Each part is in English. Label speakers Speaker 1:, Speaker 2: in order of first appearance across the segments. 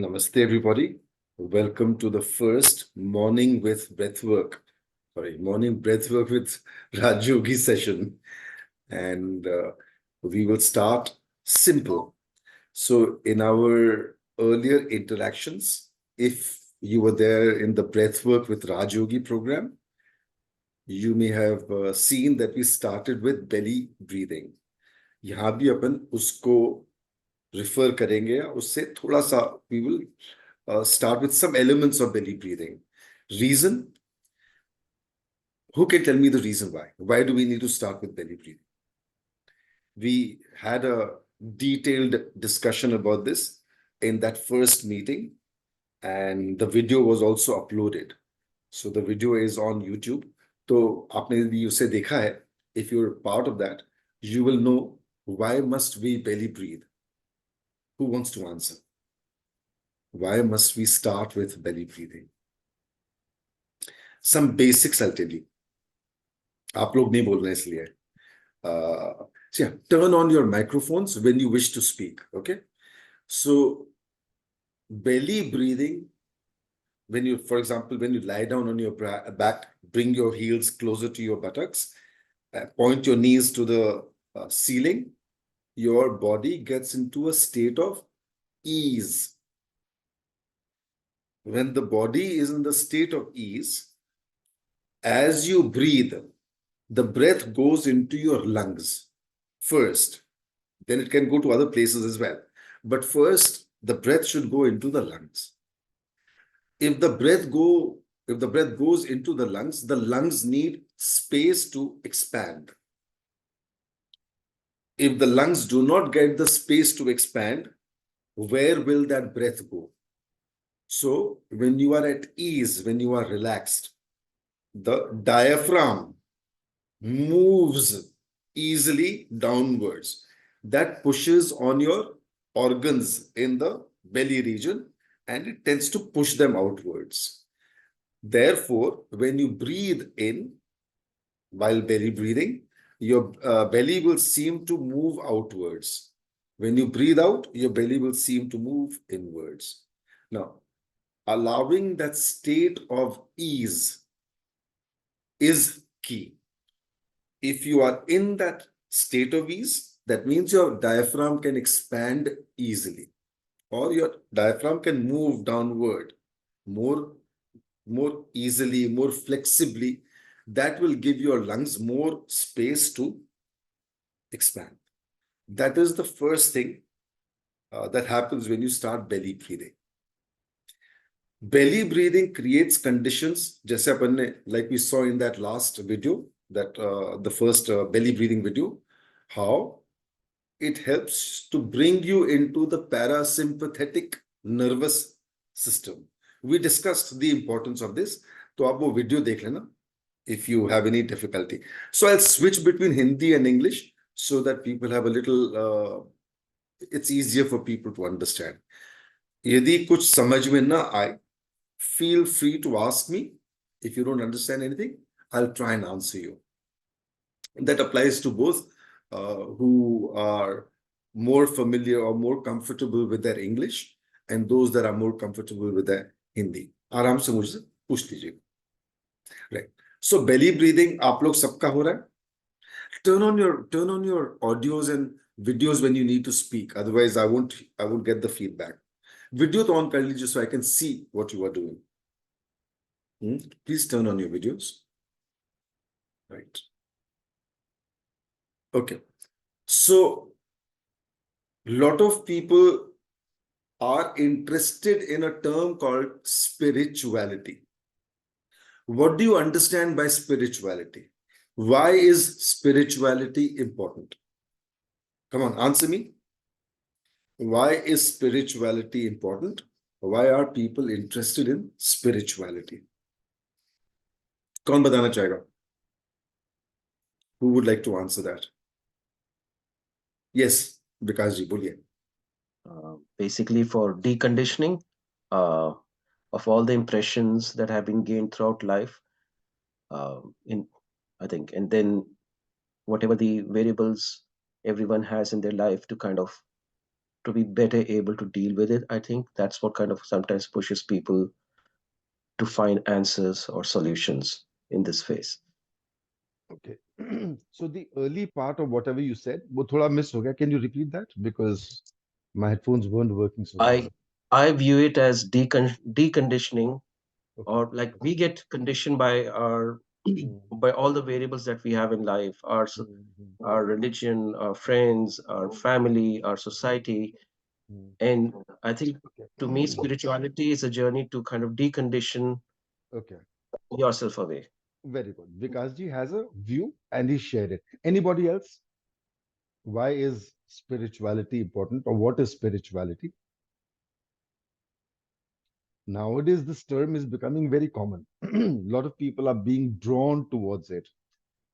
Speaker 1: Namaste, everybody. Welcome to the first Morning with Breathwork. Morning Breathwork with Rajyogi Session. And we will start simple. So, in our earlier interactions, if you were there in the Breathwork with Rajyogi program, you may have seen that we started with belly breathing. यहाँ भी अपन उसको refer करेंगे या उससे थोड़ा सा we will start with some elements of belly breathing. Reason? Who can tell me the reason why? Why do we need to start with belly breathing? We had a detailed discussion about this in that first meeting, and the video was also uploaded. So the video is on YouTube. तो आपने भी उसे देखा है. If you're part of that, you will know why must we belly breathe. Who wants to answer? Why must we start with belly breathing? Some basics I'll tell you. आप लोग नहीं बोल रहे इसलिए. So yeah, turn on your microphones when you wish to speak. Okay. So belly breathing, when you, for example, when you lie down on your back, bring your heels closer to your buttocks, point your knees to the ceiling, your body gets into a state of ease. When the body is in the state of ease, as you breathe, the breath goes into your lungs first. Then it can go to other places as well. But first, the breath should go into the lungs. If the breath goes into the lungs need space to expand. If the lungs do not get the space to expand, where will that breath go? So when you are at ease, when you are relaxed, the diaphragm moves easily downwards. That pushes on your organs in the belly region and it tends to push them outwards. Therefore, when you breathe in while belly breathing, your belly will seem to move outwards. When you breathe out, your belly will seem to move inwards. Now, allowing that state of ease is key. If you are in that state of ease, that means your diaphragm can expand easily, or your diaphragm can move downward more easily, more flexibly. That will give your lungs more space to expand. That is the first thing that happens when you start belly breathing. Belly breathing creates conditions, जैसे अपन ने, like we saw in that last video, that the first belly breathing video, how it helps to bring you into the parasympathetic nervous system. We discussed the importance of this. तो आप वो video देख लेना if you have any difficulty. So I'll switch between Hindi and English so that people have a little, it's easier for people to understand. यदि कुछ समझ में ना आए, feel free to ask me. If you don't understand anything, I'll try and answer you. That applies to both who are more familiar or more comfortable with their English and those that are more comfortable with their Hindi. आराम से मुझसे पूछ लीजिए. Right. So belly breathing आप लोग सबका हो रहा है? Turn on your audios and videos when you need to speak. Otherwise, I won't get the feedback. Video to on कर लीजिए so I can see what you are doing. Please turn on your videos. Right. Okay. So, lot of people are interested in a term called spirituality. What do you understand by spirituality? Why is spirituality important? Come on, answer me. Why is spirituality important? Why are people interested in spirituality? कौन बताना चाहेगा? Who would like to answer that? Yes, Vikas ji, बोलिए.
Speaker 2: Basically for deconditioning of all the impressions that have been gained throughout life, I think, and then whatever the variables everyone has in their life to kind of to be better able to deal with it. I think that's what kind of sometimes pushes people to find answers or solutions in this phase.
Speaker 3: Okay. So the early part of whatever you said, वो थोड़ा miss हो गया. Can you repeat that? Because my headphones weren't working so well.
Speaker 2: I I view it as deconditioning,
Speaker 3: Okay.
Speaker 2: or like we get conditioned by our
Speaker 3: Hmm.
Speaker 2: by all the variables that we have in life,
Speaker 3: Hmm.
Speaker 2: our religion, our friends, our family, our society.
Speaker 3: Hmm.
Speaker 2: And I think
Speaker 3: Okay.
Speaker 2: to me, spirituality is a journey to kind of decondition
Speaker 3: Okay.
Speaker 2: yourself away.
Speaker 3: Very good. Vikas ji has a view and he shared it. Anybody else? Why is spirituality important or what is spirituality? Nowadays, this term is becoming very common. A lot of people are being drawn towards it.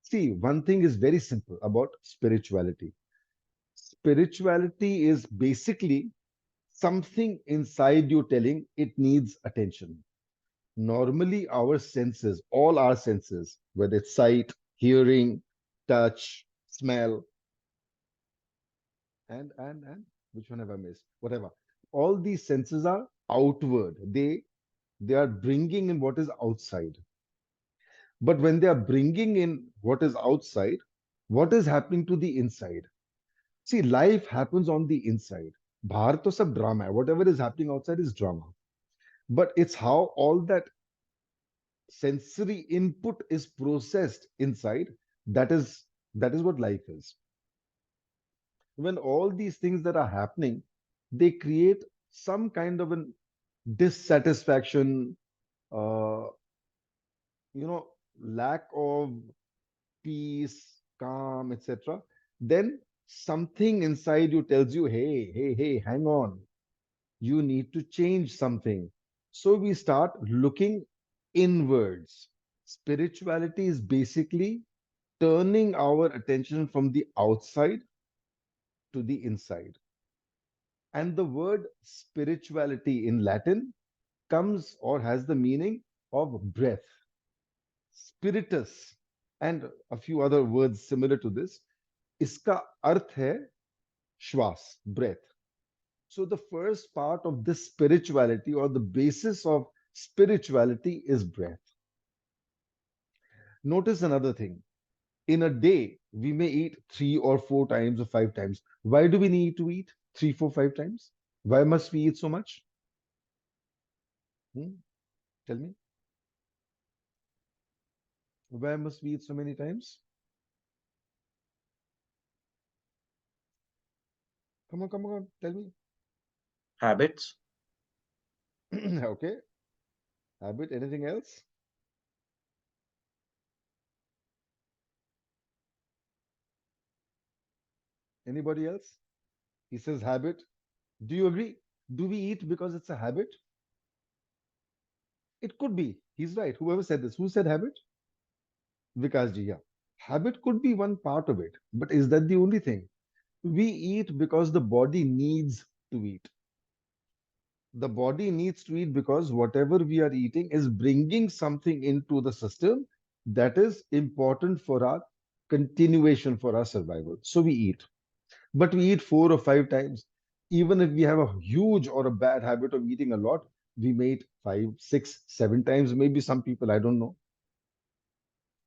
Speaker 3: See, one thing is very simple about spirituality. Spirituality is basically something inside you telling it needs attention. Normally, our senses, all our senses, whether it's sight, hearing, touch, smell, and which one have I missed? Whatever. All these senses are outward. They are bringing in what is outside. But when they are bringing in what is outside, what is happening to the inside? See, life happens on the inside. Bhar to sab drama hai. Whatever is happening outside is drama. But it's how all that sensory input is processed inside. That is that is what life is. When all these things that are happening, they create some kind of an dissatisfaction, uh, lack of peace, calm, etc., then something inside you tells you, hey, hey, hey, hang on, you need to change something. So we start looking inwards. Spirituality is basically turning our attention from the outside to the inside. And the word spirituality in Latin comes or has the meaning of breath, spiritus, and a few other words similar to this. इसका अर्थ है श्वास, breath. So the first part of this spirituality or the basis of spirituality is breath. Notice another thing. In a day, we may eat 3 or 4 times or 5 times. Why do we need to eat 3, 4, 5 times? Why must we eat so much? Hmm? Tell me. Why must we eat so many times? Come on, tell me.
Speaker 2: Habits.
Speaker 3: Okay. Habit. Anything else? Anybody else? He says habit. Do you agree? Do we eat because it's a habit? It could be. He's right. Whoever said this, who said habit? Vikas ji, yeah. Habit could be one part of it, but is that the only thing? We eat because the body needs to eat. The body needs to eat because whatever we are eating is bringing something into the system that is important for our continuation, for our survival. So we eat. But we eat 4 or 5 times. Even if we have a huge or a bad habit of eating a lot, we may eat 5, 6, 7 times. Maybe some people, I don't know.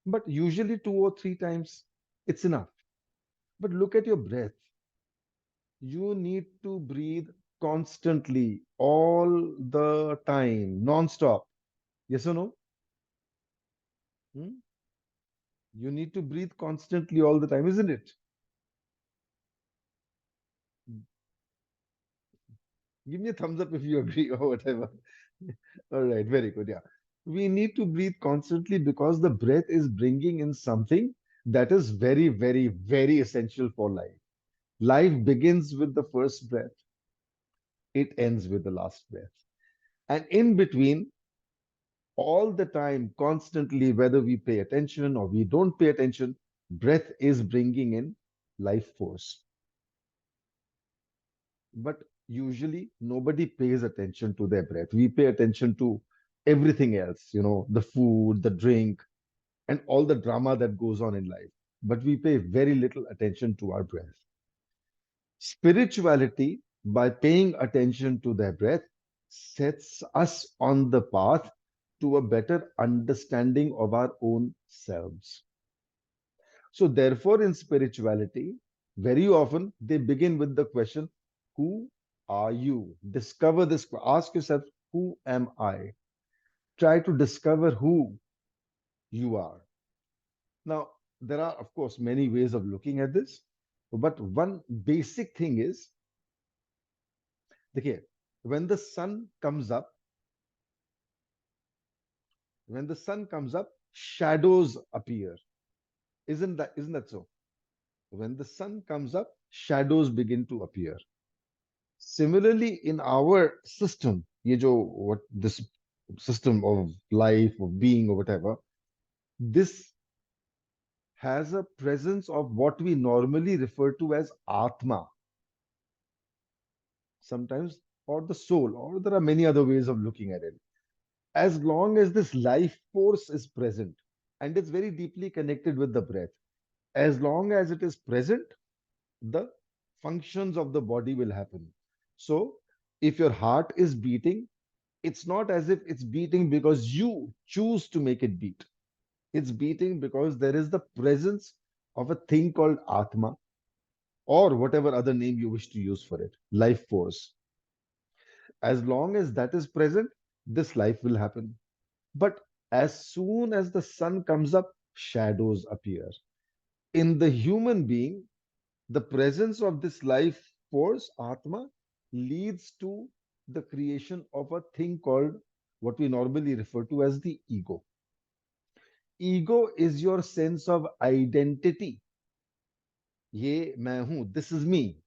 Speaker 3: But usually 2 or 3 times, it's enough. But look at your breath. You need to breathe constantly, all the time, non-stop. Yes or no? Hmm? You need to breathe constantly all the time, isn't it? Give me a thumbs up if you agree or whatever. All right, very good. Yeah. We need to breathe constantly because the breath is bringing in something that is very, very, very essential for life. Life begins with the first breath, it ends with the last breath. And in between, all the time, constantly, whether we pay attention or we don't pay attention, breath is bringing in life force. But usually, nobody pays attention to their breath. We pay attention to everything else, the food, the drink, and all the drama that goes on in life. But we pay very little attention to our breath. Spirituality by paying attention to their breath, sets us on the path to a better understanding of our own selves. So, therefore, in spirituality, very often they begin with the question, who are you? Discover this, ask yourself, who am I? Try to discover who you are. Now, there are, of course, many ways of looking at this, but one basic thing is, okay, when the sun comes up, when the sun comes up, shadows appear. Isn't that so? When the sun comes up, shadows begin to appear. Similarly, in our system, ये जो what this system of life, of being, or whatever, this has a presence of what we normally refer to as Atma, sometimes, or the soul, or there are many other ways of looking at it. As long as this life force is present, and it's very deeply connected with the breath, as long as it is present, the functions of the body will happen. So, if your heart is beating, it's not as if it's beating because you choose to make it beat. It's beating because there is the presence of a thing called Atma, or whatever other name you wish to use for it, life force. As long as that is present, this life will happen. But as soon as the sun comes up, shadows appear. In the human being, the presence of this life force, Atma, leads to the creation of a thing called what we normally refer to as the ego. Ego is your sense of identity. Ye main hoon, this is me.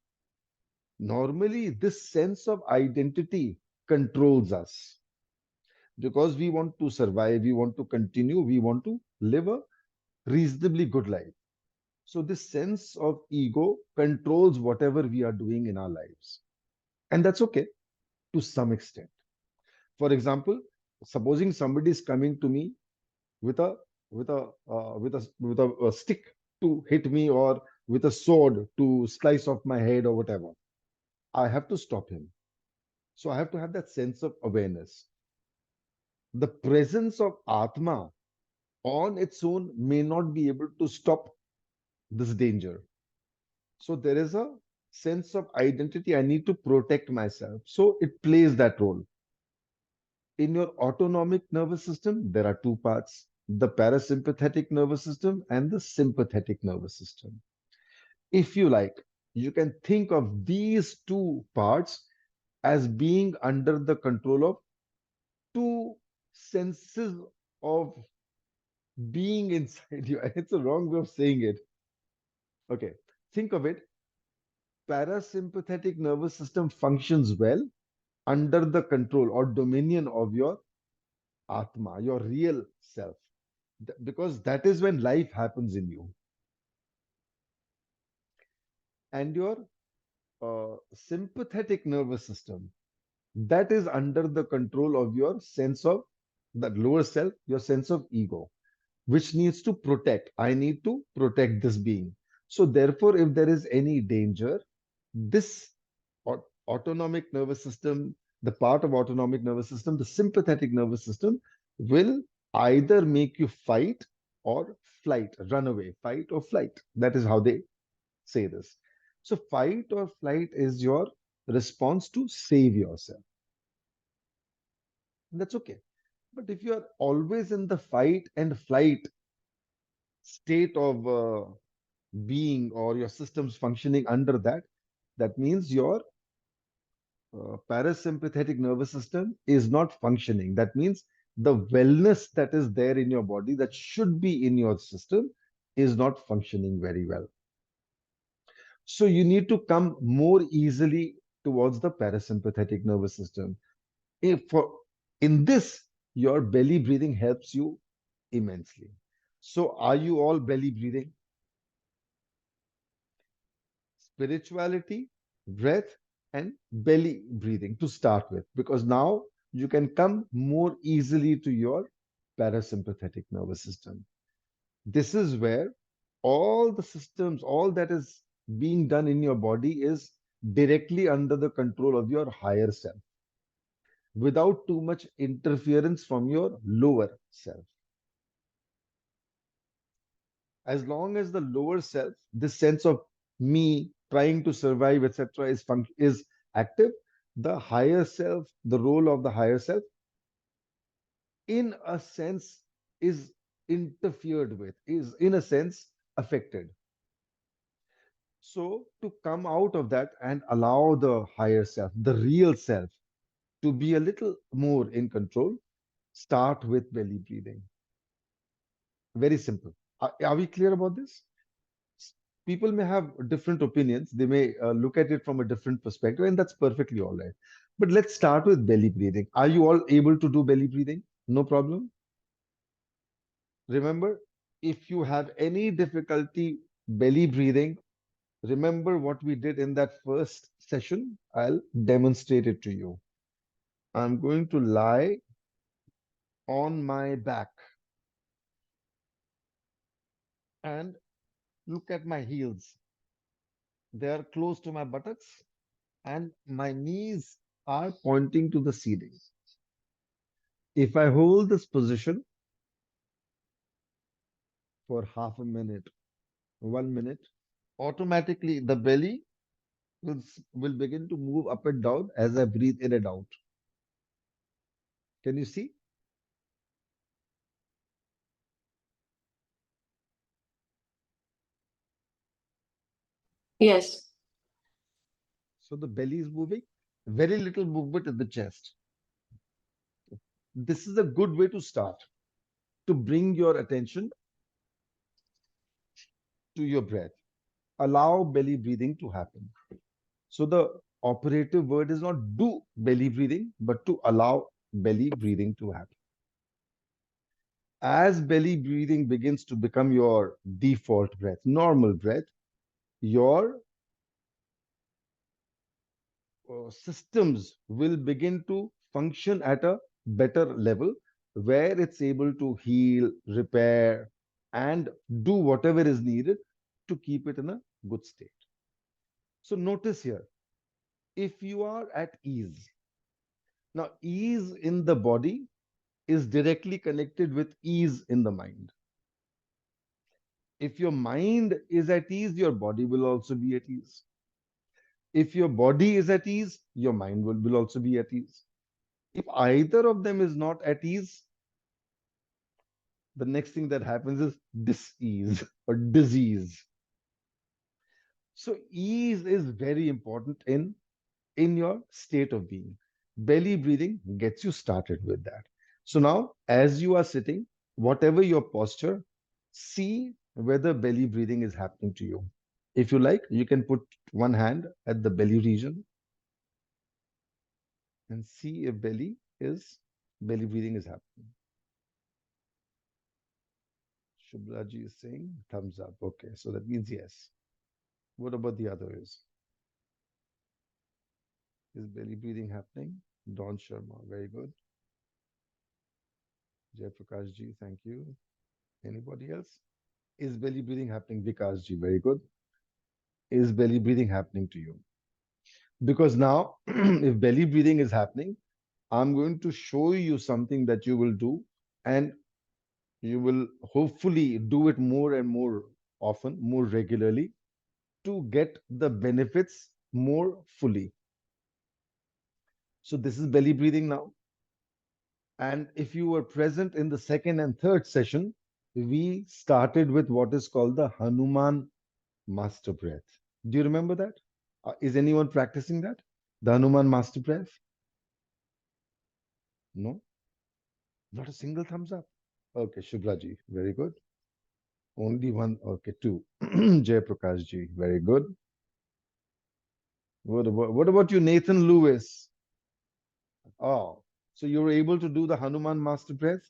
Speaker 3: Normally, this sense of identity controls us because we want to survive, we want to continue, we want to live a reasonably good life. So, this sense of ego controls whatever we are doing in our lives. And that's okay to some extent. For example, supposing somebody is coming to me with a stick to hit me, or with a sword to slice off my head or whatever, I have to stop him. So I have to have that sense of awareness. The presence of Atma on its own may not be able to stop this danger. So there is a sense of identity. I need to protect myself. So it plays that role. In your autonomic nervous system, there are two parts, the parasympathetic nervous system and the sympathetic nervous system. If you like, you can think of these two parts as being under the control of two senses of being inside you. It's a wrong way of saying it. Okay, think of it. Parasympathetic nervous system functions well under the control or dominion of your Atma, your real self. Because that is when life happens in you. And your sympathetic nervous system, that is under the control of your sense of that lower self, your sense of ego, which needs to protect. I need to protect this being. So, therefore, if there is any danger, this autonomic nervous system, the part of autonomic nervous system, the sympathetic nervous system, will either make you fight or flight, run away, fight or flight. That is how they say this. So, fight or flight is your response to save yourself. That's okay. But if you are always in the fight and flight state of being, or your systems functioning under that, that means your parasympathetic nervous system is not functioning. That means the wellness that is there in your body, that should be in your system, is not functioning very well. So you need to come more easily towards the parasympathetic nervous system. If for in this, your belly breathing helps you immensely. So are you all belly breathing? Spirituality, breath, and belly breathing to start with, because now you can come more easily to your parasympathetic nervous system. This is where all the systems, all that is being done in your body is directly under the control of your higher self without too much interference from your lower self. As long as the lower self, this sense of me trying to survive, etc., is active, the higher self, the role of the higher self, in a sense, is interfered with, is in a sense affected. So to come out of that and allow the higher self, the real self, to be a little more in control, start with belly breathing. Very simple. Are we clear about this? People may have different opinions. They may look at it from a different perspective, and that's perfectly all right. But let's start with belly breathing. Are you all able to do belly breathing? No problem. Remember, if you have any difficulty belly breathing, remember what we did in that first session. I'll demonstrate it to you. I'm going to lie on my back and look at my heels. They are close to my buttocks and my knees are pointing to the ceiling. If I hold this position for half a minute, 1 minute, automatically the belly will begin to move up and down as I breathe in and out. Can you see?
Speaker 4: Yes.
Speaker 3: So the belly is moving, very little movement in the chest. This is a good way to start, to bring your attention to your breath. Allow belly breathing to happen. So the operative word is not do belly breathing, but to allow belly breathing to happen. As belly breathing begins to become your default breath, normal breath, your systems will begin to function at a better level where it's able to heal, repair, and do whatever is needed to keep it in a good state. So notice here, if you are at ease, now ease in the body is directly connected with ease in the mind. If your mind is at ease, your body will also be at ease. If your body is at ease, your mind will also be at ease. If either of them is not at ease, the next thing that happens is dis-ease or disease. So ease is very important in your state of being. Belly breathing gets you started with that. So now, as you are sitting, whatever your posture, see whether belly breathing is happening to you. If you like, you can put one hand at the belly region and see if belly breathing is happening. Shubhraji is saying thumbs up. Okay, so that means yes. What about the others? Is belly breathing happening? Dawn Sharma, very good. Jaiprakash ji, thank you. Anybody else? Is belly breathing happening? Vikas ji, very good. Is belly breathing happening to you? Because now, if belly breathing is happening, I'm going to show you something that you will do, and you will hopefully do it more and more often, more regularly, to get the benefits more fully. So this is belly breathing now. And if you were present in the second and third session, we started with what is called the Hanuman master breath. Do you remember that? Is anyone practicing that? The Hanuman master breath? No? Not a single thumbs up. Okay, Shubhlaji, very good. Only one, okay, two. Jay Prakash ji, very good. What about you, Nathan Lewis? Oh, so you were able to do the Hanuman master breath?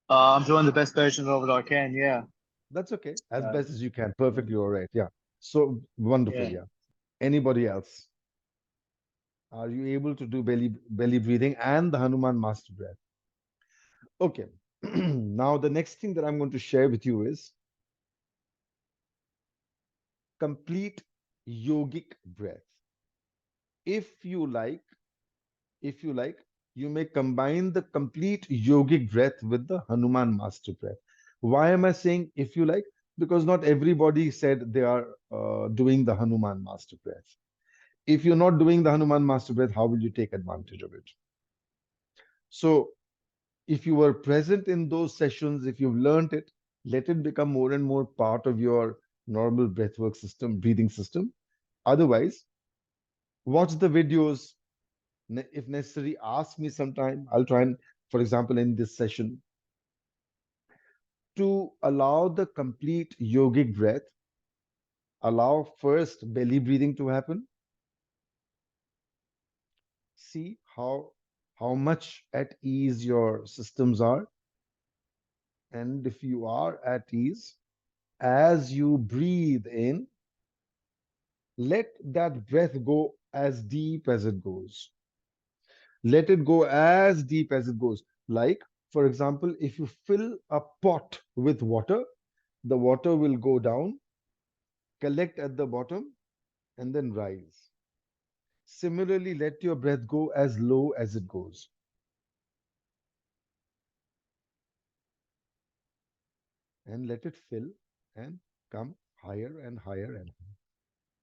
Speaker 5: I'm doing the best version of it I can. Yeah.
Speaker 3: That's okay. As
Speaker 5: Uh,
Speaker 3: best as you can. Perfectly all right. Yeah. So wonderful.
Speaker 5: yeah.
Speaker 3: Yeah. Anybody else? Are you able to do belly breathing and the Hanuman master breath? Okay. Now the next thing that I'm going to share with you is complete yogic breath. If you like, if you like, you may combine the complete yogic breath with the Hanuman master breath. Why am I saying if you like? Because not everybody said they are doing the Hanuman master breath. If you're not doing the Hanuman master breath, how will you take advantage of it? So, if you were present in those sessions, if you've learned it, let it become more and more part of your normal breathwork system, breathing system. Otherwise, watch the videos. If necessary, ask me sometime. I'll try and, for example, in this session, to allow the complete yogic breath, allow first belly breathing to happen. See how much at ease your systems are. And if you are at ease, as you breathe in, let that breath go as deep as it goes. Let it go as deep as it goes. Like, for example, if you fill a pot with water, the water will go down, collect at the bottom, and then rise. Similarly, let your breath go as low as it goes. And let it fill and come higher and higher and higher.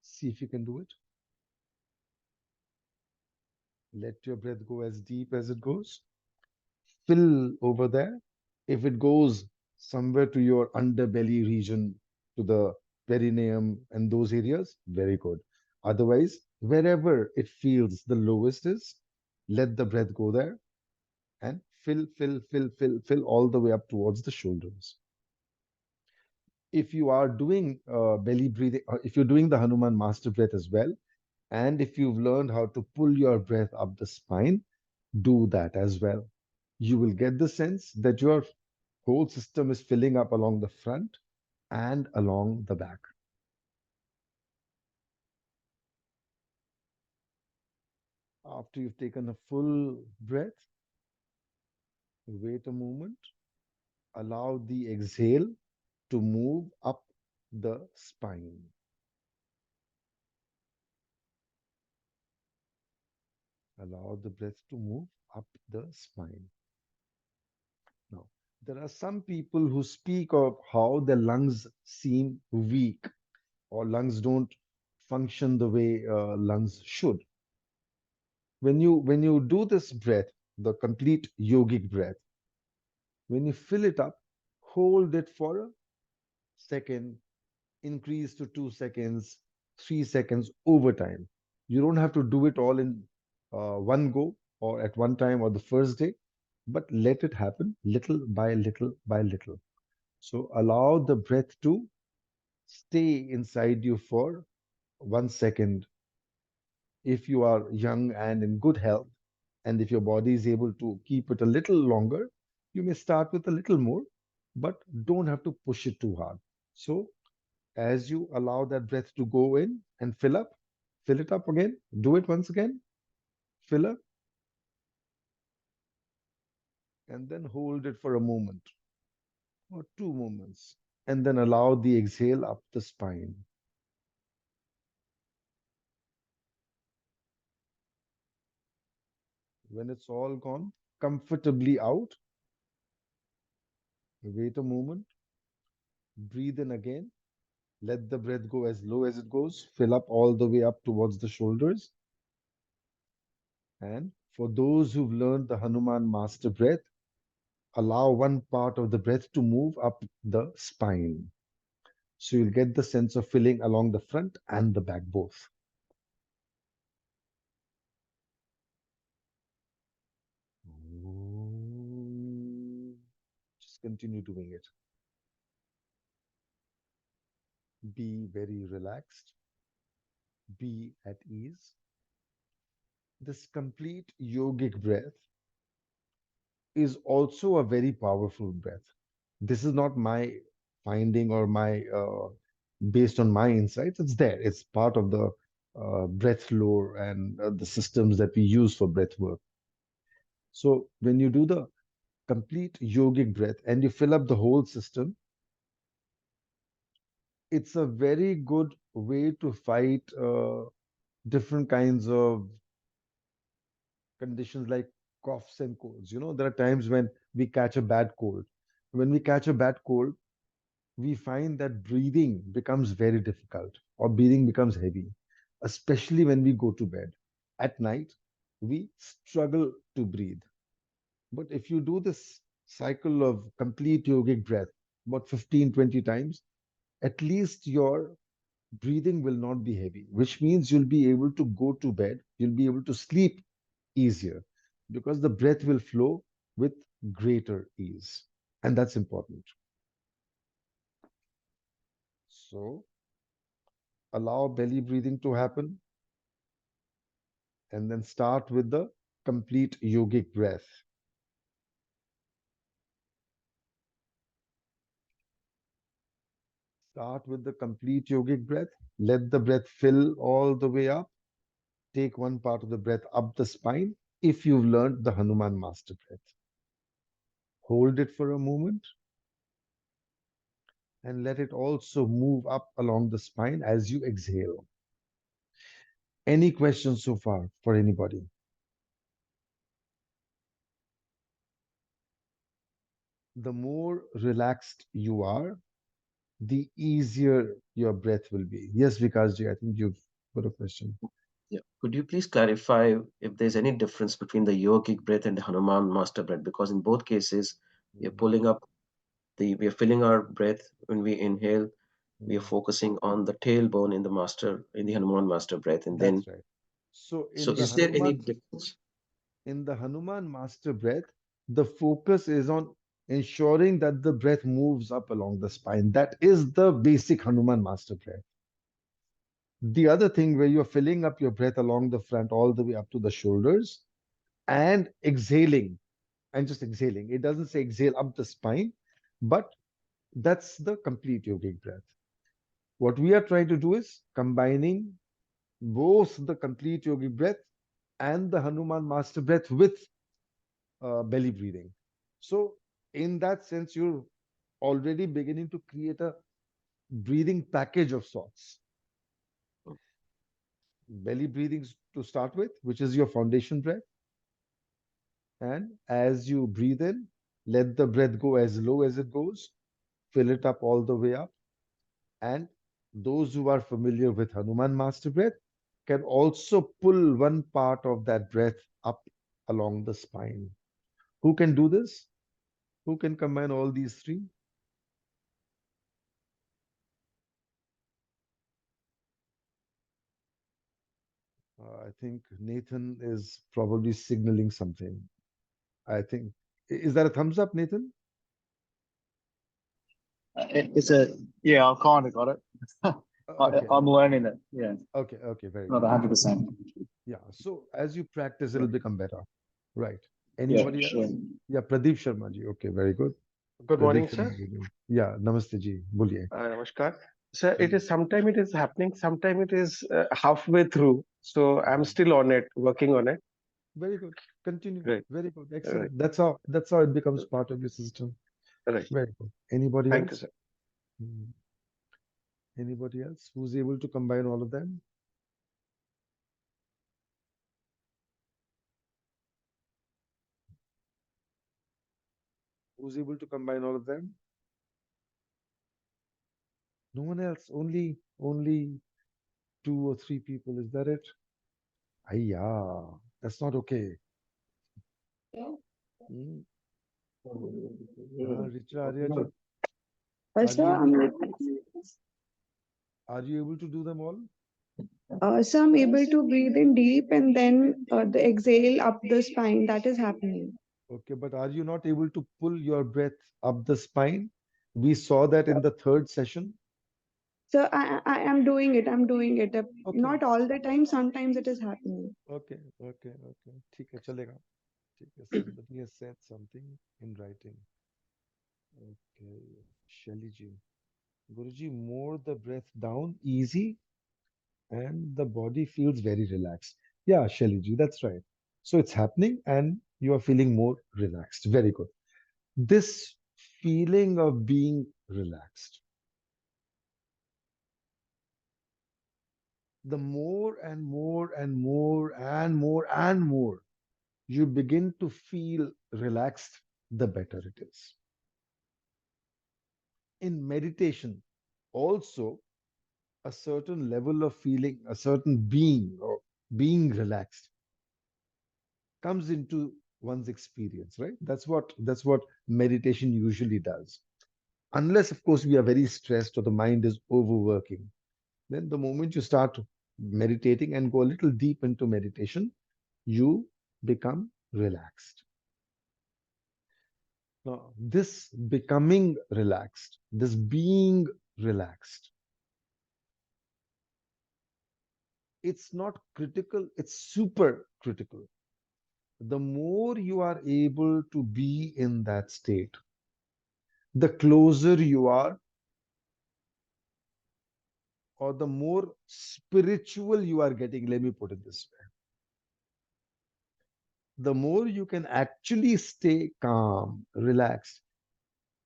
Speaker 3: See if you can do it. Let your breath go as deep as it goes. Fill over there. If it goes somewhere to your underbelly region, to the perineum and those areas, very good. Otherwise, wherever it feels the lowest is, let the breath go there and fill, fill, fill, fill, fill all the way up towards the shoulders. If you are doing belly breathing, if you're doing the Hanuman master breath as well, and if you've learned how to pull your breath up the spine, do that as well. You will get the sense that your whole system is filling up along the front and along the back. After you've taken a full breath, wait a moment, allow the exhale to move up the spine. Allow the breath to move up the spine. Now, there are some people who speak of how their lungs seem weak or lungs don't function the way lungs should. When you do this breath, the complete yogic breath, when you fill it up, hold it for a second, increase to 2 seconds, 3 seconds over time. You don't have to do it all in one go or at one time or the first day, but let it happen little by little by little. So allow the breath to stay inside you for 1 second. If you are young and in good health, and if your body is able to keep it a little longer, you may start with a little more, but don't have to push it too hard. So as you allow that breath to go in and fill it up again, do it once again, fill up, and then hold it for a moment or 2 moments, and then allow the exhale up the spine. When it's all gone, comfortably out, wait a moment, breathe in again, let the breath go as low as it goes, fill up all the way up towards the shoulders. And for those who've learned the Hanuman master breath, allow one part of the breath to move up the spine. So you'll get the sense of filling along the front and the back both. Just continue doing it. Be very relaxed. Be at ease. This complete yogic breath is also a very powerful breath. This is not my finding or my based on my insights. It's there. It's part of the breath lore and the systems that we use for breath work. So when you do the complete yogic breath and you fill up the whole system, it's a very good way to fight different kinds of conditions like coughs and colds. There are times when we catch a bad cold. When we catch a bad cold, we find that breathing becomes very difficult or breathing becomes heavy, especially when we go to bed. At night, we struggle to breathe. But if you do this cycle of complete yogic breath about 15, 20 times, at least your breathing will not be heavy, which means you'll be able to go to bed, you'll be able to sleep easier because the breath will flow with greater ease. And that's important. So allow belly breathing to happen and then start with the complete yogic breath. Start with the complete yogic breath. Let the breath fill all the way up. Take one part of the breath up the spine if you've learned the Hanuman master breath. Hold it for a moment and let it also move up along the spine as you exhale. Any questions so far for anybody? The more relaxed you are, the easier your breath will be. Yes, Vikasji, I think you've got a question.
Speaker 2: Yeah. Could you please clarify if there's any difference between the yogic breath and the Hanuman master breath? Because in both cases, we are
Speaker 3: Mhm,
Speaker 2: pulling up we are filling our breath when we inhale. We are
Speaker 3: mhm.
Speaker 2: focusing on the tailbone in the Hanuman master breath, and then
Speaker 3: That's right. So
Speaker 2: so is there any difference?
Speaker 3: In the Hanuman master breath, the focus is on ensuring that the breath moves up along the spine. That is the basic Hanuman master breath. The other thing where you're filling up your breath along the front all the way up to the shoulders and exhaling and just exhaling. It doesn't say exhale up the spine, but that's the complete yogic breath. What we are trying to do is combining both the complete yogic breath and the Hanuman master breath with belly breathing. So, in that sense, you're already beginning to create a breathing package of sorts. Belly breathing to start with, which is your foundation breath. And as you breathe in, let the breath go as low as it goes, fill it up all the way up. And those who are familiar with Hanuman Master Breath can also pull one part of that breath up along the spine. Who can do this? Who can combine all these three? I think Nathan is probably signaling something. I think, is that a thumbs up, Nathan?
Speaker 5: It's a yeah. I've kind of got it.
Speaker 3: Okay,
Speaker 5: I'm learning it. Yeah,
Speaker 3: okay, very
Speaker 5: not
Speaker 3: good.
Speaker 5: 100%.
Speaker 3: Yeah, so as you practice, it'll become better. Right.
Speaker 5: Yeah,
Speaker 3: Anybody
Speaker 5: sure.
Speaker 3: else? Yeah, Pradeep Sharma ji. Okay, very good.
Speaker 4: Good
Speaker 3: Pradeep
Speaker 4: morning,
Speaker 3: Sharma
Speaker 4: sir.
Speaker 3: ji. Yeah, Namaste ji. Boliye.
Speaker 4: Namaskar. Sir, it
Speaker 3: Mm,
Speaker 4: is sometime it is happening, sometime it is halfway through. So I'm
Speaker 3: mm.
Speaker 4: still on it, working on it.
Speaker 3: Very good. Continue.
Speaker 4: Right,
Speaker 3: Very good.
Speaker 4: right,
Speaker 3: Excellent. That's how it becomes part of your system.
Speaker 4: right.
Speaker 3: Very good. Anybody
Speaker 4: Thank you,
Speaker 3: else?
Speaker 4: sir.
Speaker 3: Mm. Anybody else who's able to combine all of them? Who's able to combine all of them? No one else. Only two or three people. Is that it? Ayya, that's not okay. Mm. Richa Arya ji, are
Speaker 6: So
Speaker 3: you able
Speaker 6: I'm
Speaker 3: to
Speaker 6: like,
Speaker 3: are you able to do them all?
Speaker 6: so I'm able to breathe in deep and then the exhale up the spine. That is happening.
Speaker 3: Okay, but are you not able to pull your breath up the spine? We saw that in the third session.
Speaker 6: So I am doing it. I'm doing it.
Speaker 3: Okay,
Speaker 6: Not all the time. Sometimes it is happening.
Speaker 3: okay. ठीक है चलेगा. ठीक है. Somebody has said something in writing. Okay, Shelly ji. Guruji, more the breath down, easy, and the body feels very relaxed. Yeah, Shelly ji, that's right. So it's happening, and you are feeling more relaxed. Very good. This feeling of being relaxed, The more and more and more and more and more you begin to feel relaxed, the better it is. In meditation, also a certain level of feeling, a certain being or being relaxed comes into one's experience, right? That's what meditation usually does. Unless, of course, we are very stressed or the mind is overworking. Then the moment you start meditating and go a little deep into meditation, you become relaxed. Now, this becoming relaxed, this being relaxed, it's not critical, it's super critical. The more you are able to be in that state, the closer you are, or the more spiritual you are getting, let me put it this way, the more you can actually stay calm, relaxed,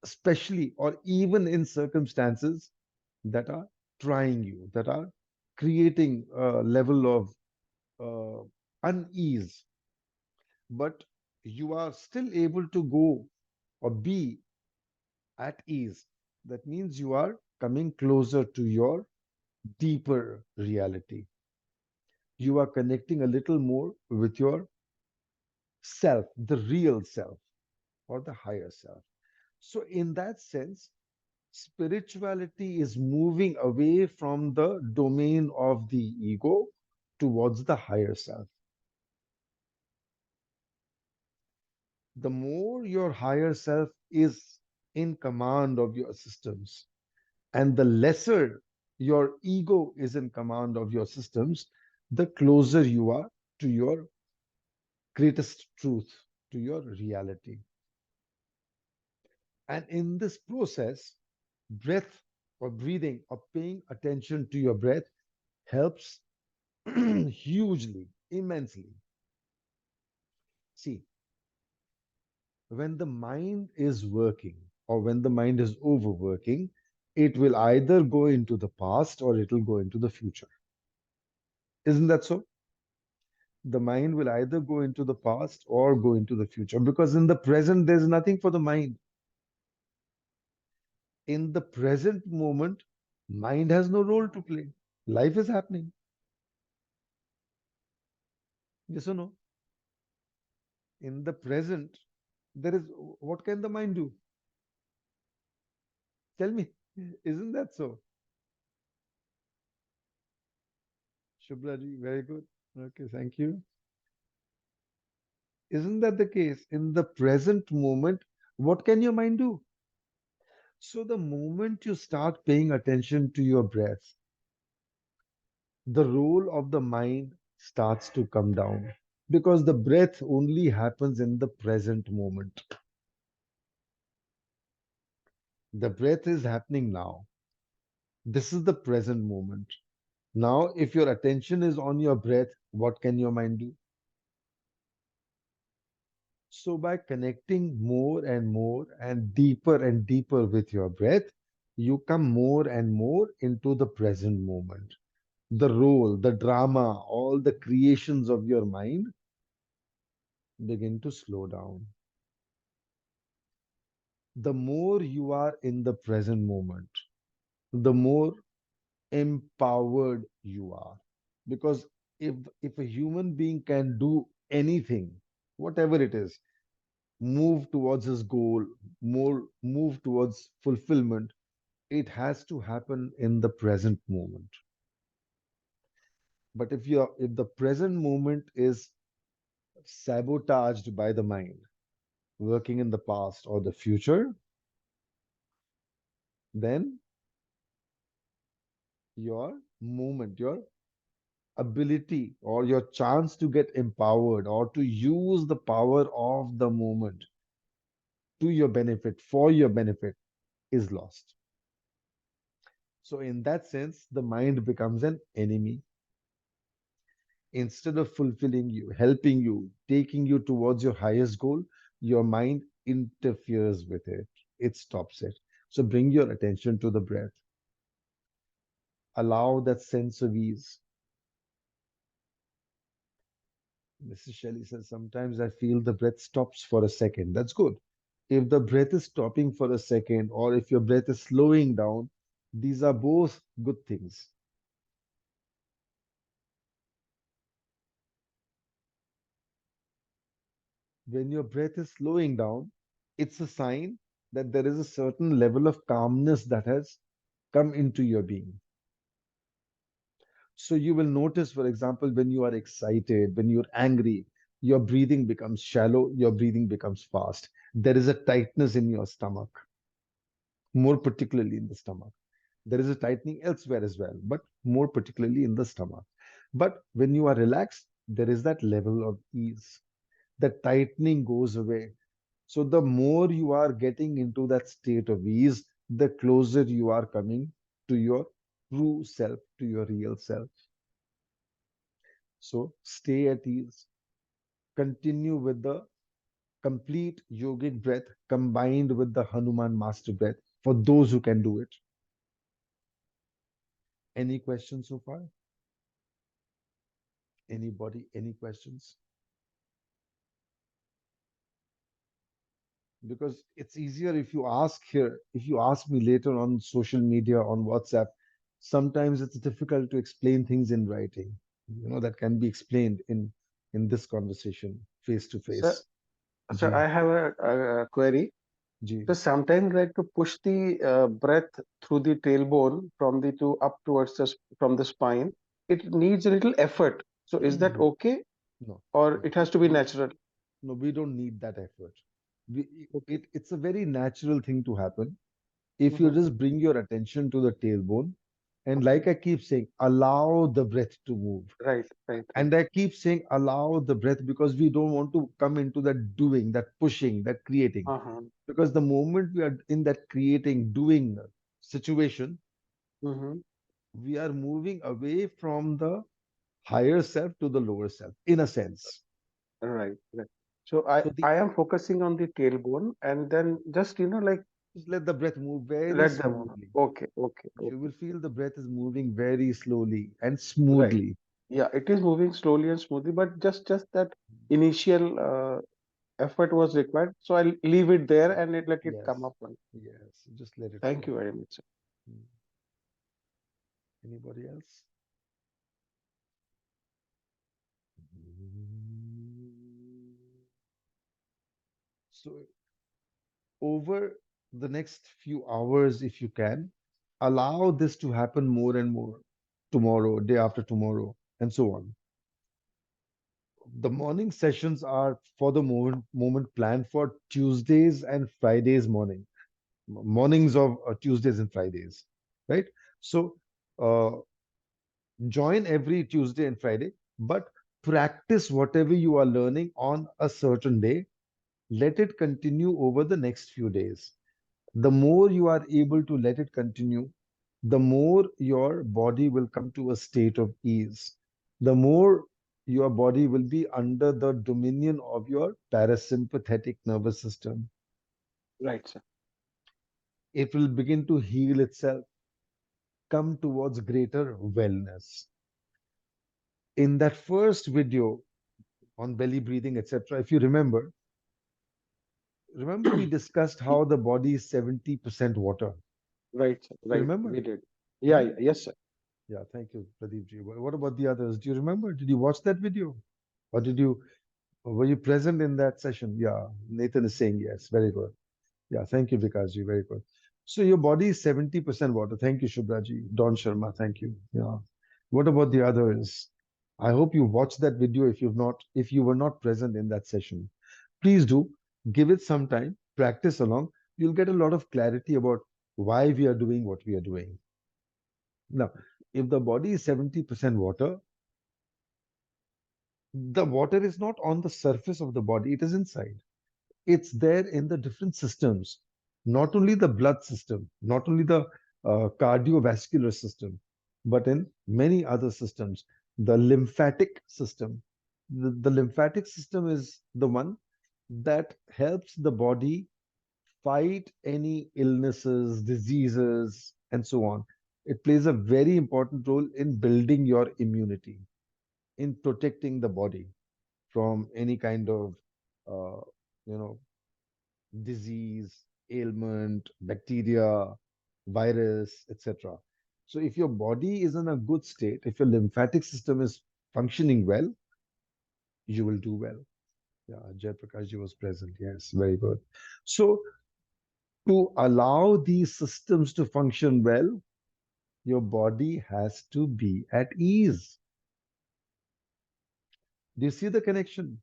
Speaker 3: especially or even in circumstances that are trying you, that are creating a level of unease, but you are still able to go or be at ease. That means you are coming closer to your deeper reality. You are connecting a little more with your self, the real self, or the higher self. So, in that sense, spirituality is moving away from the domain of the ego towards the higher self. The more your higher self is in command of your systems, and the lesser your ego is in command of your systems, the closer you are to your greatest truth, to your reality. And in this process, breath or breathing or paying attention to your breath helps hugely, immensely. See, when the mind is working or when the mind is overworking, it will either go into the past or it will go into the future. Isn't that so? The mind will either go into the past or go into the future because in the present, there's nothing for the mind. In the present moment, mind has no role to play. Life is happening. Yes or no? In the present, there is what can the mind do? Tell me, isn't that so? Shubhra ji, very good. Okay, thank you. Isn't that the case? In the present moment, what can your mind do? So the moment you start paying attention to your breath, the role of the mind starts to come down because the breath only happens in the present moment. The breath is happening now. This is the present moment. Now, if your attention is on your breath, what can your mind do? So, by connecting more and deeper with your breath, you come more and more into the present moment. The role, the drama, all the creations of your mind begin to slow down. The more you are in the present moment, the more empowered you are. Because if a human being can do anything, whatever it is, move towards his goal, more move towards fulfillment, it has to happen in the present moment. But if the present moment is sabotaged by the mind, working in the past or the future, then your moment, your ability or your chance to get empowered or to use the power of the moment to your benefit, for your benefit, is lost. So, in that sense, the mind becomes an enemy. Instead of fulfilling you, helping you, taking you towards your highest goal, your mind interferes with it. It stops it. So, bring your attention to the breath. Allow that sense of ease. Mrs. Shelley says, sometimes I feel the breath stops for a second. That's good. If the breath is stopping for a second, or if your breath is slowing down, these are both good things. When your breath is slowing down, it's a sign that there is a certain level of calmness that has come into your being. So you will notice, for example, when you are excited, when you're angry, your breathing becomes shallow, your breathing becomes fast. There is a tightness in your stomach, more particularly in the stomach. There is a tightening elsewhere as well, but more particularly in the stomach. But when you are relaxed, there is that level of ease. The tightening goes away. So the more you are getting into that state of ease, the closer you are coming to your true self, to your real self. So stay at ease. Continue with the complete yogic breath combined with the Hanuman master breath for those who can do it. Any questions so far? Anybody? Any questions? Because it's easier if you ask here, if you ask me later on social media, on WhatsApp, sometimes it's difficult to explain things in writing. That can be explained in this conversation, face to
Speaker 4: Sir,
Speaker 3: face.
Speaker 4: sir,
Speaker 3: Ji,
Speaker 4: I have a query.
Speaker 3: ji.
Speaker 4: So sometimes like to push the breath through the tailbone from the to up towards from the spine, it needs a little effort. So is that
Speaker 3: No,
Speaker 4: okay,
Speaker 3: no,
Speaker 4: or
Speaker 3: no.
Speaker 4: it has to be natural?
Speaker 3: No, we don't need that effort.
Speaker 4: Okay.
Speaker 3: It's a very natural thing to happen if you
Speaker 4: Mm-hmm.
Speaker 3: just bring your attention to the tailbone. And like
Speaker 4: Okay.
Speaker 3: I keep saying, allow the breath to move.
Speaker 4: Right, right, right.
Speaker 3: And I keep saying, allow the breath because we don't want to come into that doing, that pushing, that creating.
Speaker 4: Uh-huh.
Speaker 3: Because the moment we are in that creating, doing situation,
Speaker 4: Mm-hmm.
Speaker 3: we are moving away from the higher self to the lower self, in a sense.
Speaker 4: Right, right. So I
Speaker 3: So the
Speaker 4: I am focusing on the tailbone and then just like
Speaker 3: just let the breath move very
Speaker 4: let them.
Speaker 3: smoothly.
Speaker 4: Okay, okay,
Speaker 3: You
Speaker 4: okay.
Speaker 3: will feel the breath is moving very slowly and
Speaker 4: Right.
Speaker 3: smoothly.
Speaker 4: Yeah, it is moving slowly and smoothly, but just that initial effort was required. So I'll leave it there and let it
Speaker 3: Yes,
Speaker 4: come up. On.
Speaker 3: yes, just let it
Speaker 4: Thank
Speaker 3: flow.
Speaker 4: you very much, sir.
Speaker 3: Hmm. Anybody else? So, over the next few hours, if you can, allow this to happen more and more tomorrow, day after tomorrow, and so on. The morning sessions are for the moment planned for Tuesdays and Fridays mornings of Tuesdays and Fridays, right? So, uh, join every Tuesday and Friday, but practice whatever you are learning on a certain day. Let it continue over the next few days. The more you are able to let it continue, the more your body will come to a state of ease. The more your body will be under the dominion of your parasympathetic nervous system.
Speaker 4: Right, sir.
Speaker 3: It will begin to heal itself, come towards greater wellness. In that first video on belly breathing, etc., if you remember we discussed how the body is 70% water.
Speaker 4: Right, sir.
Speaker 3: You
Speaker 4: Right.
Speaker 3: remember?
Speaker 4: We did. Yeah,
Speaker 3: Hmm?
Speaker 4: yeah. Yes, sir.
Speaker 3: Yeah, thank you, Pradeep ji. What about the others? Do you remember? Did you watch that video? Or were you present in that session? Yeah, Nathan is saying yes. Very good. Yeah, thank you, Vikas ji. Very good. So your body is 70% water. Thank you, Shubhra ji. Don Sharma, thank you. Yeah. What about the others? I hope you watched that video if you were not present in that session. Please do give it some time, practice along. You'll get a lot of clarity about why we are doing what we are doing. Now, if the body is 70% water, the water is not on the surface of the body, it is inside. It's there in the different systems, not only the blood system, not only the cardiovascular system, but in many other systems. The lymphatic system. The lymphatic system is the one that helps the body fight any illnesses, diseases, and so on. It plays a very important role in building your immunity, in protecting the body from any kind of uh, you know disease, ailment, bacteria, virus, etc. So if your body is in a good state, if your lymphatic system is functioning well, you will do well. Yeah, Jay Prakash ji was present. Yes, very good. So to allow these systems to function well, your body has to be at ease. Do you see the connection?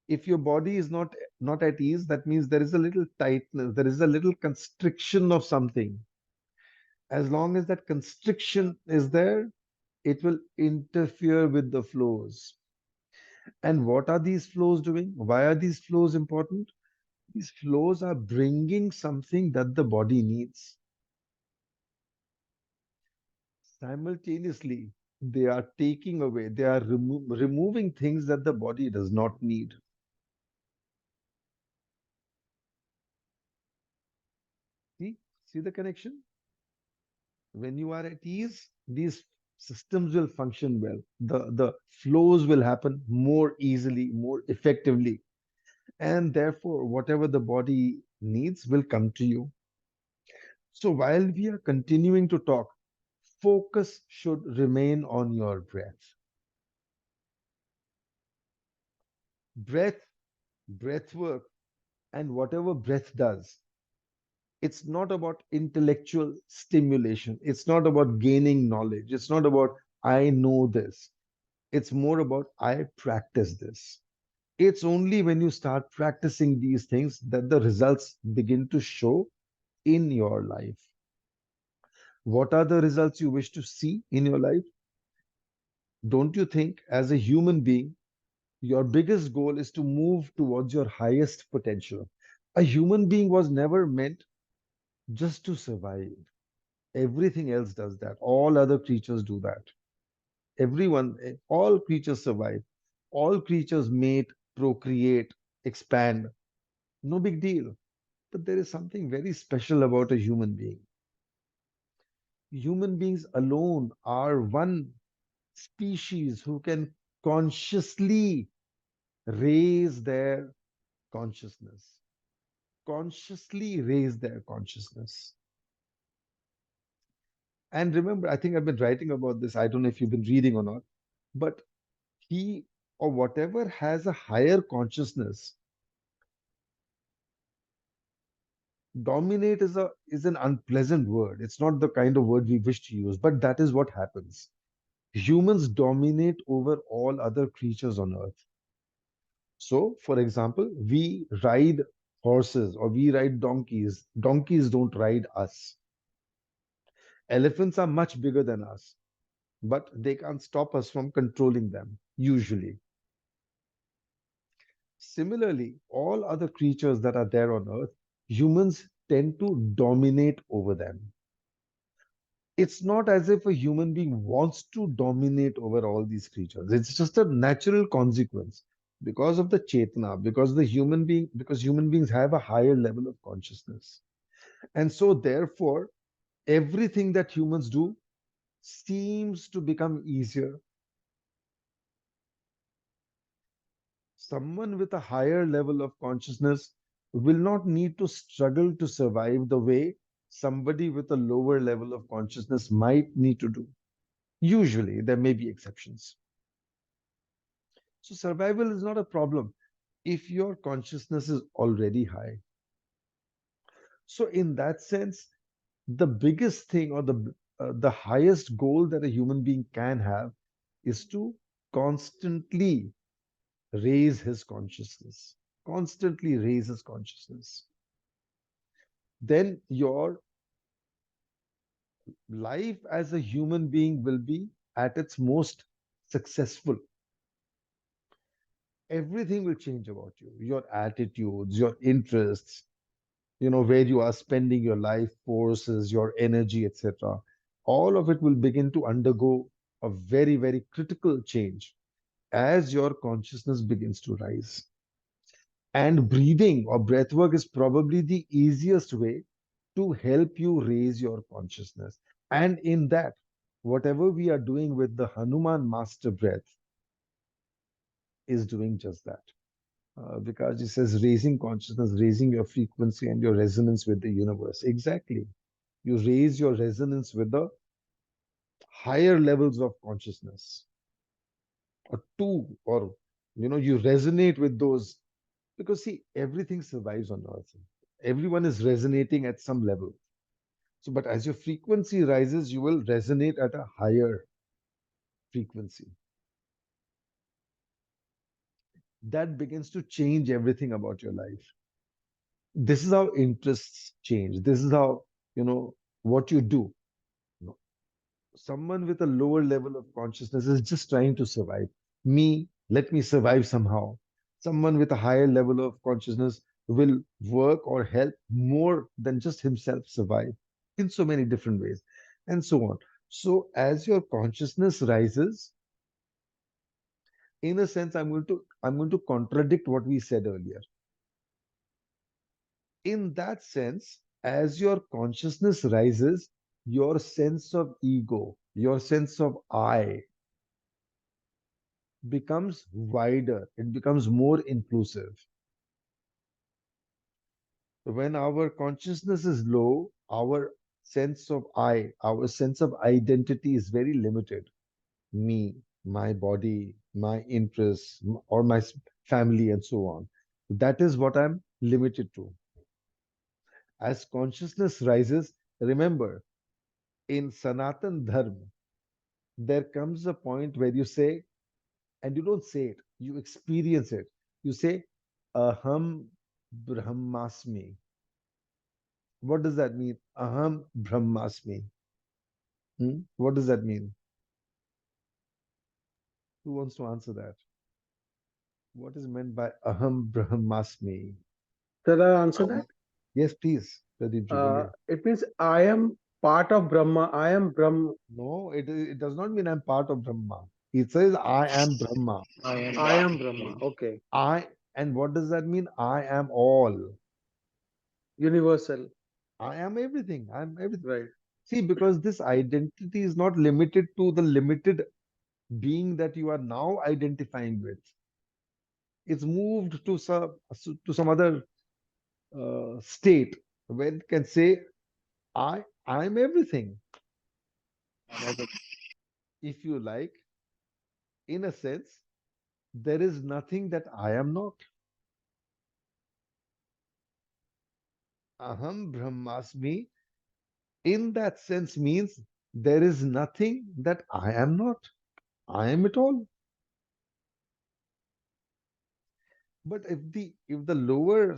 Speaker 3: If your body is not at ease, that means there is a little tightness, there is a little constriction of something. As long as that constriction is there, it will interfere with the flows. And what are these flows doing? Why are these flows important? These flows are bringing something that the body needs. Simultaneously, they are taking away, they are removing things that the body does not need. See, see the connection? When you are at ease, these systems will function well. The flows will happen more easily, more effectively. And therefore, whatever the body needs will come to you. So while we are continuing to talk, focus should remain on your breath. Breath, breath work, and whatever breath does, it's not about intellectual stimulation. It's not about gaining knowledge. It's not about, I know this. It's more about, I practice this. It's only when you start practicing these things that the results begin to show in your life. What are the results you wish to see in your life? Don't you think, as a human being, your biggest goal is to move towards your highest potential? A human being was never meant just to survive. Everything else does that. All other creatures do that. Everyone, all creatures survive. All creatures mate, procreate, expand. No big deal. But there is something very special about a human being. Human beings alone are one species who can consciously raise their consciousness. Consciously raise their consciousness. And remember, I think I've been writing about this. I don't know if you've been reading or not, but he or whatever has a higher consciousness, dominate is an unpleasant word. It's not the kind of word we wish to use, but that is what happens. Humans dominate over all other creatures on earth. So, for example, we ride horses or we ride donkeys. Donkeys don't ride us. Elephants are much bigger than us, but they can't stop us from controlling them, usually. Similarly, all other creatures that are there on earth, humans tend to dominate over them. It's not as if a human being wants to dominate over all these creatures. It's just a natural consequence because of the chetana, because human beings have a higher level of consciousness. And so, therefore, everything that humans do seems to become easier. Someone with a higher level of consciousness will not need to struggle to survive the way somebody with a lower level of consciousness might need to do. Usually, there may be exceptions. So, survival is not a problem if your consciousness is already high. So, in that sense, the biggest thing or the highest goal that a human being can have is to constantly raise his consciousness, constantly raise his consciousness. Then your life as a human being will be at its most successful. Everything will change about you, your attitudes, your interests, where you are spending your life forces, your energy, etc. All of it will begin to undergo a very, very critical change as your consciousness begins to rise. And breathing or breath work is probably the easiest way to help you raise your consciousness. And in that, whatever we are doing with the Hanuman master breath, is doing just that. Because it says raising consciousness, raising your frequency and your resonance with the universe. Exactly. You raise your resonance with the higher levels of consciousness, or two, or you resonate with those. Because see, everything survives on earth. Everyone is resonating at some level. So, but as your frequency rises, you will resonate at a higher frequency. That begins to change everything about your life. This is how interests change. This is how, what you do. Someone with a lower level of consciousness is just trying to survive. Let me survive somehow. Someone with a higher level of consciousness will work or help more than just himself survive in so many different ways, and so on. So, as your consciousness rises, in a sense, I'm going to contradict what we said earlier. In that sense, as your consciousness rises, your sense of ego, your sense of I becomes wider, it becomes more inclusive. When our consciousness is low, our sense of I, our sense of identity is very limited. Me, my body, my interests, or my family, and so on. That is what I'm limited to. As consciousness rises, remember, in Sanatan Dharma, there comes a point where you say, and you don't say it, you experience it. You say, Aham Brahmasmi. What does that mean? Aham Brahmasmi. What does that mean? Who wants to answer that? What is meant by Aham Brahmasmi?
Speaker 4: Shall I answer that?
Speaker 3: Yes, please, Pradeep ji, boliye.
Speaker 4: It means I am part of Brahma. I am Brahma.
Speaker 3: No, it does not mean I'm part of Brahma. It says I am Brahma.
Speaker 4: I am Brahma. Okay.
Speaker 3: And what does that mean? I am all.
Speaker 4: Universal.
Speaker 3: I am everything. I'm everything.
Speaker 4: Right.
Speaker 3: See, because this identity is not limited to the limited being that you are now identifying with. It's moved to some other state where it can say, I'm everything. If you like, in a sense, there is nothing that I am not. Aham Brahmasmi, in that sense, means there is nothing that I am not. I am it all. But if the lower,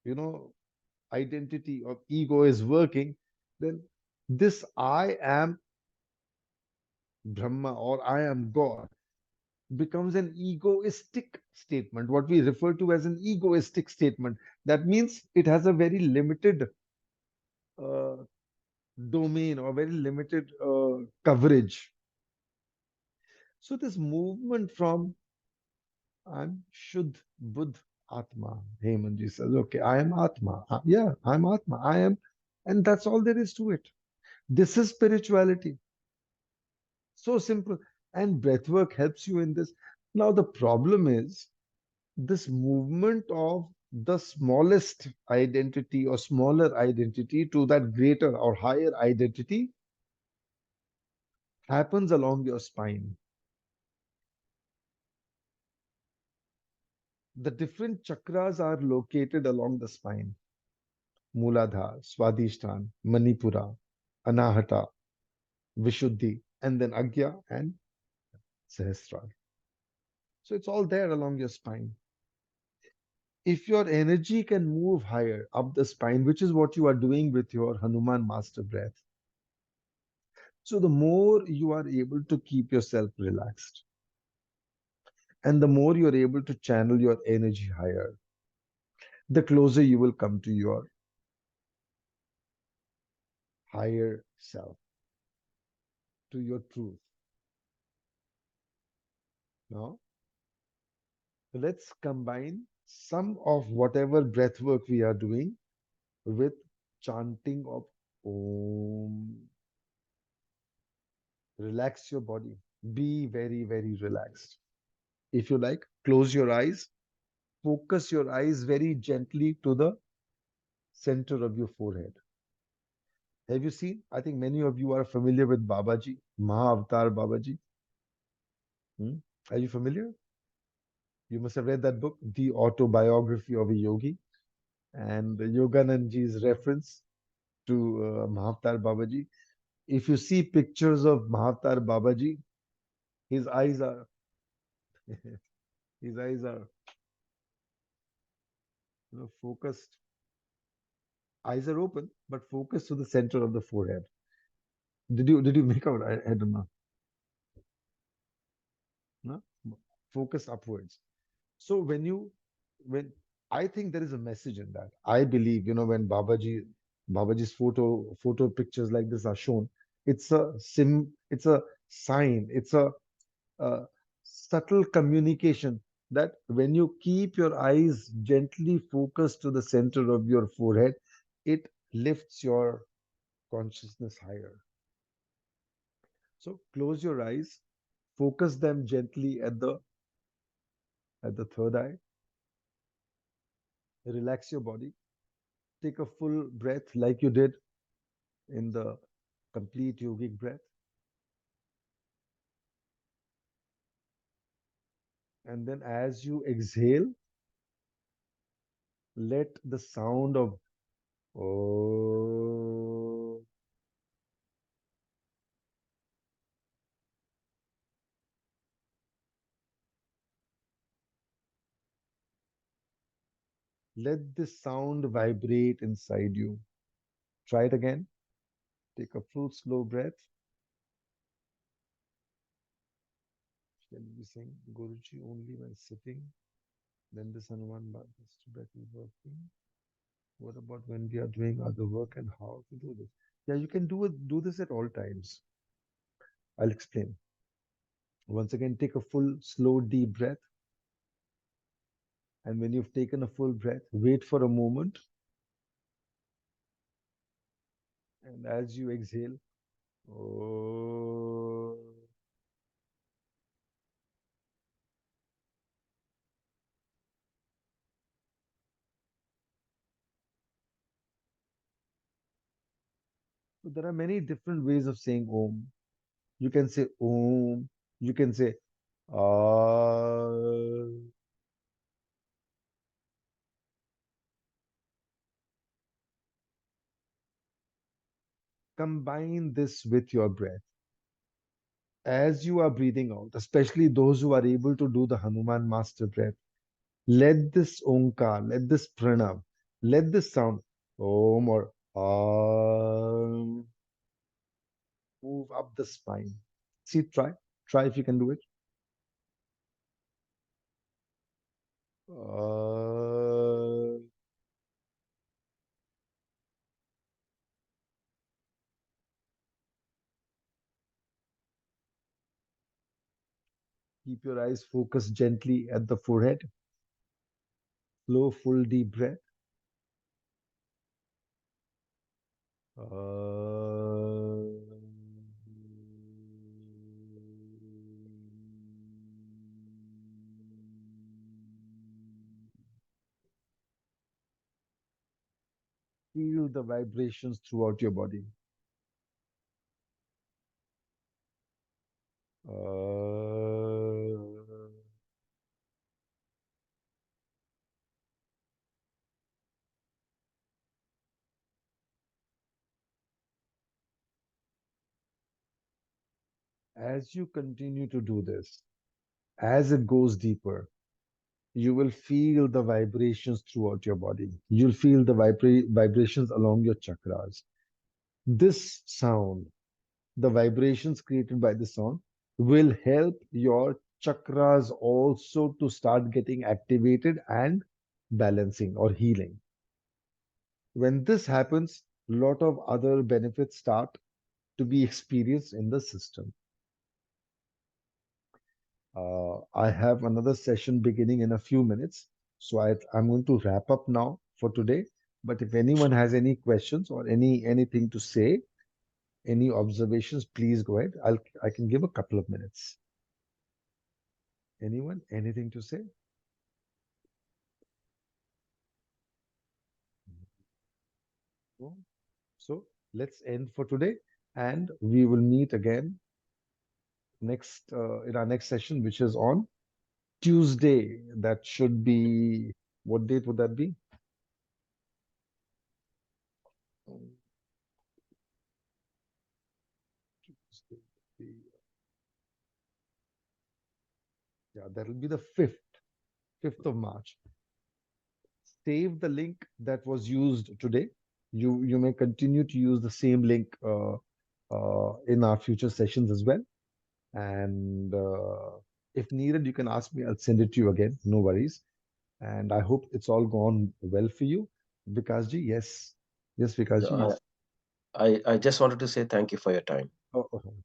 Speaker 3: you know, identity of ego is working, then this I am Brahma or I am God becomes an egoistic statement, what we refer to as an egoistic statement. That means it has a very limited uh, domain or very limited coverage. So this movement from I'm Shuddh Buddh Atma, Hemanji says, okay, I am Atma. Yeah, I'm Atma. I am, and that's all there is to it. This is spirituality. So simple. And breathwork helps you in this. Now, the problem is this movement of the smallest identity or smaller identity to that greater or higher identity happens along your spine. The different chakras are located along the spine. Muladhara, Swadhisthana, Manipura, Anahata, Vishuddhi, and then Agya and Sahasrara. So it's all there along your spine. If your energy can move higher up the spine, which is what you are doing with your Hanuman master breath, so the more you are able to keep yourself relaxed, and the more you're able to channel your energy higher, the closer you will come to your higher self, to your truth. Now, let's combine some of whatever breath work we are doing with chanting of Om. Relax your body. Be very, very relaxed. If you like, Close your eyes. Focus your eyes very gently to the center of your forehead. Have you seen? I think many of you are familiar with Babaji, Mahavatar Babaji. Hmm? Are you familiar? You must have read that book, The Autobiography of a Yogi, and Yogananji's reference to Mahavatar Babaji. If you see pictures of Mahavatar Babaji, his eyes are his eyes are focused. Eyes are open, but focused to the center of the forehead. Did you make out? I don't know. No? Focus upwards. So when I think there is a message in that. I believe, when Babaji's photo pictures like this are shown, it's a sign, it's a subtle communication that when you keep your eyes gently focused to the center of your forehead, it lifts your consciousness higher. So close your eyes, focus them gently at the third eye, relax your body, take a full breath like you did in the complete yogic breath. And then as you exhale, let the sound of oh let this sound vibrate inside you. Try it again. Take a full slow breath. Then we sing Guruji only when sitting. Then this Hanuman Master breath is working. What about when we are doing other work and how to do this? Yeah, you can do this at all times. I'll explain. Once again, take a full, slow, deep breath. And when you've taken a full breath, wait for a moment. And as you exhale, oh, so there are many different ways of saying Om. You can say Om. You can say Ah. Combine this with your breath. As you are breathing out, especially those who are able to do the Hanuman master breath, let this Omkar, let this Pranav, let this sound Om or Am move up the spine. See, try if you can do it. Keep your eyes focused gently at the forehead. Slow, full, deep breath. Feel the vibrations throughout your body. As you continue to do this, as it goes deeper, you will feel the vibrations throughout your body. You'll feel the vibrations along your chakras. This sound, the vibrations created by the sound, will help your chakras also to start getting activated and balancing or healing. When this happens, a lot of other benefits start to be experienced in the system. I have another session beginning in a few minutes, so I'm going to wrap up now for today. But if anyone has any questions or anything to say, any observations, please go ahead. I can give a couple of minutes. Anyone? Anything to say? No? So let's end for today, and we will meet again next in our next session, which is on Tuesday. That should be, what date would that be? Tuesday. Yeah, that'll be the 5th of March. Save the link that was used today. You may continue to use the same link in our future sessions as well. And if needed, you can ask me. I'll send it to you again. No worries. And I hope it's all gone well for you. Vikasji, yes. Yes, Vikasji,
Speaker 2: No,
Speaker 3: yes.
Speaker 2: I just wanted to say thank you for your time.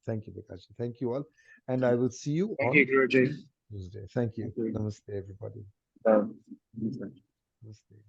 Speaker 3: Thank you, Vikasji. Thank you all. And I will see you
Speaker 5: Thank
Speaker 3: on
Speaker 5: you, Guruji.
Speaker 3: Tuesday. Thank you.
Speaker 5: Thank you.
Speaker 3: Namaste, everybody.
Speaker 5: Um,
Speaker 3: Namaste.